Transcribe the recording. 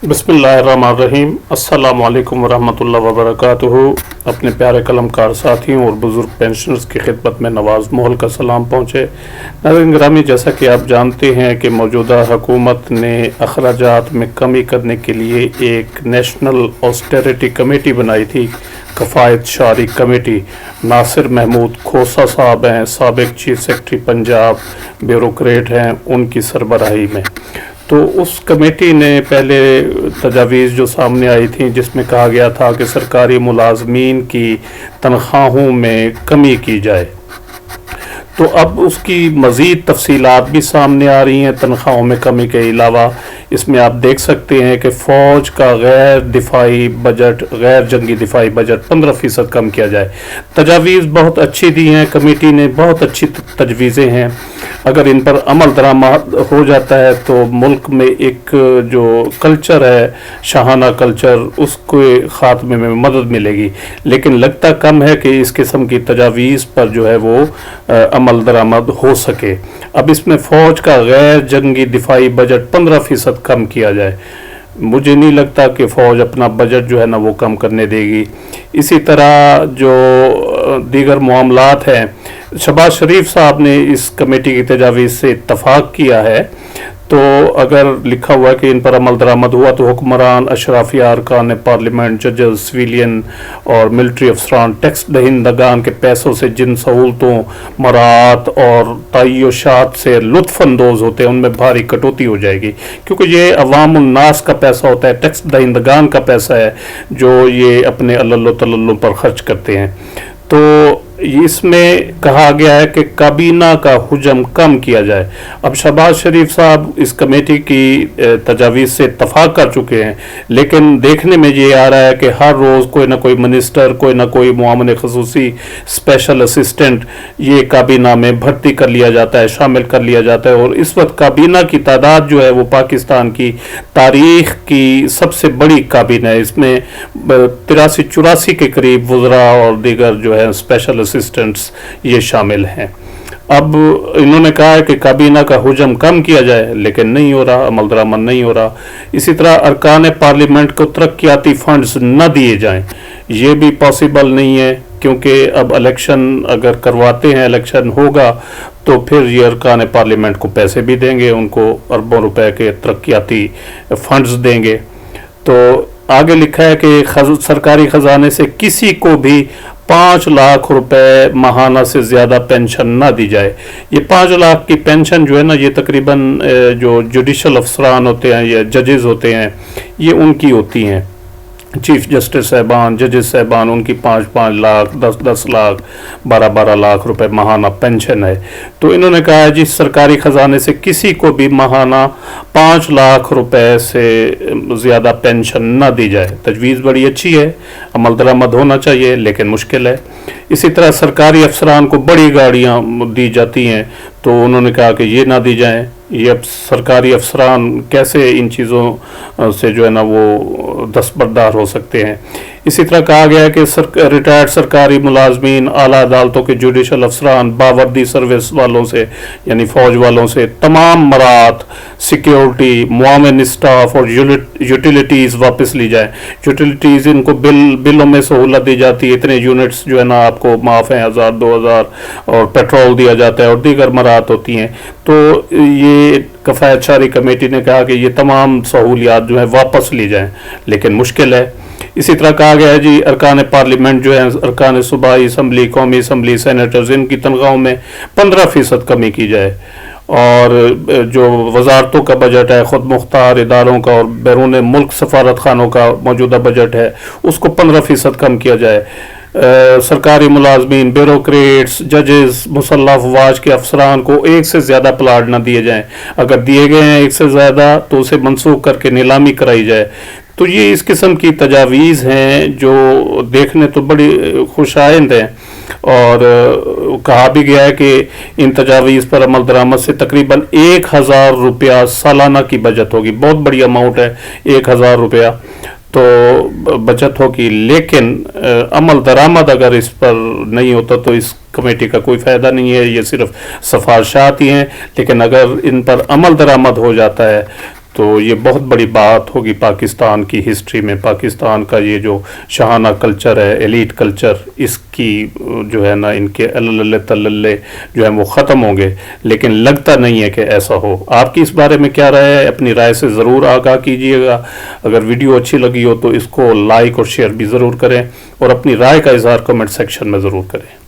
बिस्मिल्लाहिर्रहमानिर्रहीम। अस्सलाम वालेकुम वरहमतुल्लाहि वबरकातुहू। अपने प्यारे कलमकार साथियों और बुज़ुर्ग पेंशनर्स की खिदमत में नवाज़ मोहल का सलाम पहुँचे। नाज़रीन गिरामी, जैसा कि आप जानते हैं कि मौजूदा हुकूमत ने अखराजात में कमी करने के लिए एक नेशनल ऑस्टेरिटी कमेटी बनाई थी, कफ़ायत शारी कमेटी। नासिर महमूद खोसा साहब हैं, साबिक चीफ सेक्रेटरी पंजाब, ब्यूरोक्रेट हैं, उनकी सरबराही में। तो उस कमेटी ने पहले तजावीज़ जो सामने आई थी, जिसमें कहा गया था कि सरकारी मुलाजमीन की तनख्वाहों में कमी की जाए, तो अब उसकी मज़ीद तफसीलात भी सामने आ रही हैं। तनख्वाहों में कमी के अलावा इसमें आप देख सकते हैं कि फ़ौज का गैर दिफाई बजट, गैर जंगी दिफाई बजट 15% कम किया जाए। तजावीज़ बहुत अच्छी दी हैं, कमेटी ने बहुत अच्छी तजवीज़ें हैं। अगर इन पर अमल दरामद हो जाता है तो मुल्क में एक जो कल्चर है, शाहाना कल्चर, उसके ख़ात्मे में मदद मिलेगी। लेकिन लगता कम है कि इस किस्म की तजावीज़ पर जो है वो अमल दरामद हो सके। अब इसमें फ़ौज का गैर जंगी दिफाई बजट 15% कम किया जाए। मुझे नहीं लगता कि फ़ौज अपना बजट जो है ना वो कम करने देगी। इसी तरह जो दीगर मामलात हैं, शहबाज शरीफ साहब ने इस कमेटी की तजावीज़ से इत्तफ़ाक़ किया है। तो अगर लिखा हुआ है कि इन पर अमल दरामद हुआ तो हुक्मरान, अशराफिया, अरकान पार्लियामेंट, जजेस, सिविलियन और मिलिट्री अफसरान टैक्स दहिंदगान के पैसों से जिन सहूलतों, मराहत और तय्युशात से लुत्फ़अंदोज़ होते हैं, उनमें भारी कटौती हो जाएगी। क्योंकि ये अवाम उन्नास का पैसा होता है, टैक्स दहिंदगान का पैसा है, जो ये अपने अल्लल्लो तल्लल्लो पर खर्च करते हैं। तो इसमें कहा गया है कि काबीना का हुजम कम किया जाए। अब शहबाज शरीफ साहब इस कमेटी की तजावीज़ से इत्तफ़ाक़ कर चुके हैं, लेकिन देखने में ये आ रहा है कि हर रोज़ कोई ना कोई मिनिस्टर, कोई ना कोई मुआवन ख़ुसूसी, स्पेशल असिस्टेंट ये काबीना में भर्ती कर लिया जाता है, शामिल कर लिया जाता है। और इस वक्त काबीना की तादाद जो है वो पाकिस्तान की तारीख़ की सबसे बड़ी काबीना है। इसमें 83-84 के करीब वज़रा और दीगर जो है स्पेशल असिस्टेंट्स ये शामिल हैं। अब इन्होंने कहा है कि काबीना का हुजम कम किया जाए, लेकिन नहीं हो रहा, अमल दरामद नहीं हो रहा। इसी तरह अरकान पार्लियामेंट को तरक्याती फंड्स न दिए जाएं, ये भी पॉसिबल नहीं है, क्योंकि अब इलेक्शन अगर करवाते हैं, इलेक्शन होगा तो फिर ये अरकान पार्लियामेंट को पैसे भी देंगे, उनको अरबों रुपए के तरक्याती फंड्स देंगे। तो आगे लिखा है कि सरकारी ख़जाने से किसी को भी 5 लाख रुपए माहाना से ज़्यादा पेंशन ना दी जाए। ये 5 लाख की पेंशन जो है ना, ये तकरीबन जो जुडिशल अफसरान होते हैं या जजेस होते हैं, ये उनकी होती हैं। चीफ जस्टिस साहबान, जजेस साहबान, उनकी 5-5 लाख, 10-10 लाख, 12-12 लाख रुपए माहाना पेंशन है। तो इन्होंने कहा है जिस सरकारी ख़जाने से किसी को भी माहाना 5 लाख रुपए से ज़्यादा पेंशन न दी जाए। तजवीज़ बड़ी अच्छी है, अमल दरामद होना चाहिए, लेकिन मुश्किल है। इसी तरह सरकारी अफसरान को बड़ी गाड़ियाँ दी जाती हैं, तो उन्होंने कहा कि ये ना दी जाएँ। ये अब सरकारी अफसरान कैसे इन चीज़ों से जो है ना वो दस्तबरदार हो सकते हैं। इसी तरह कहा गया है कि रिटायर्ड सरकारी मुलाजमीन, आला अदालतों के जुडिशल अफसरान, बावर्दी सर्विस वालों से यानी फ़ौज वालों से तमाम मराहत, सिक्योरिटी, मुआवन स्टाफ और यूटिलिटीज़ वापस ली जाए। यूटिलिटीज़ इनको बिलों में सहूलत दी जाती है, इतने यूनिट्स जो है ना आपको माफ़ हैं, 1000-2000, और पेट्रोल दिया जाता है और दीगर मराहत होती हैं। तो ये कफ़ायत शारी कमेटी ने कहा कि ये तमाम सहूलियात जो है वापस ली जाएँ, लेकिन मुश्किल है। इसी तरह कहा गया है जी अरकान पार्लियामेंट जो है, अरकान सूबाई असम्बली, कौमी असम्बली, सेनेटर्स, इनकी तनख्वाहों में 15% कमी की जाए। और जो वजारतों का बजट है, ख़ुद मुख्तार इदारों का और बैरून मुल्क सफारत खानों का मौजूदा बजट है, उसको 15% कम किया जाए। सरकारी मुलाजमीन, ब्यूरोक्रेट्स, जजेस, मुसल्लह अफवाज के अफसरान को एक से ज़्यादा प्लाट न दिए जाएँ। अगर दिए गए हैं एक से ज़्यादा तो उसे मनसूख करके नीलामी कराई जाए। तो ये इस किस्म की तजावीज़ हैं जो देखने तो बड़ी खुशाइंद हैं। और कहा भी गया है कि इन तजावीज़ पर अमल दरामद से तकरीबन 1000 रुपया सालाना की बचत होगी। बहुत बड़ी अमाउंट है 1000 रुपया तो बचत होगी। लेकिन अमल दरामद अगर इस पर नहीं होता तो इस कमेटी का कोई फ़ायदा नहीं है, ये सिर्फ सिफारिशात ही हैं। लेकिन अगर इन पर अमल दरामद हो जाता है تو یہ بہت بڑی بات ہوگی پاکستان کی ہسٹری میں. پاکستان کا یہ جو شاہانہ کلچر ہے، ایلیٹ کلچر، اس کی جو ہے نا ان کے اللہ تللے جو ہے وہ ختم ہوں گے، لیکن لگتا نہیں ہے کہ ایسا ہو. آپ کی اس بارے میں کیا رائے ہے؟ اپنی رائے سے ضرور آگاہ کیجیے گا. اگر ویڈیو اچھی لگی ہو تو اس کو لائک اور شیئر بھی ضرور کریں، اور اپنی رائے کا اظہار کمنٹ سیکشن میں ضرور کریں.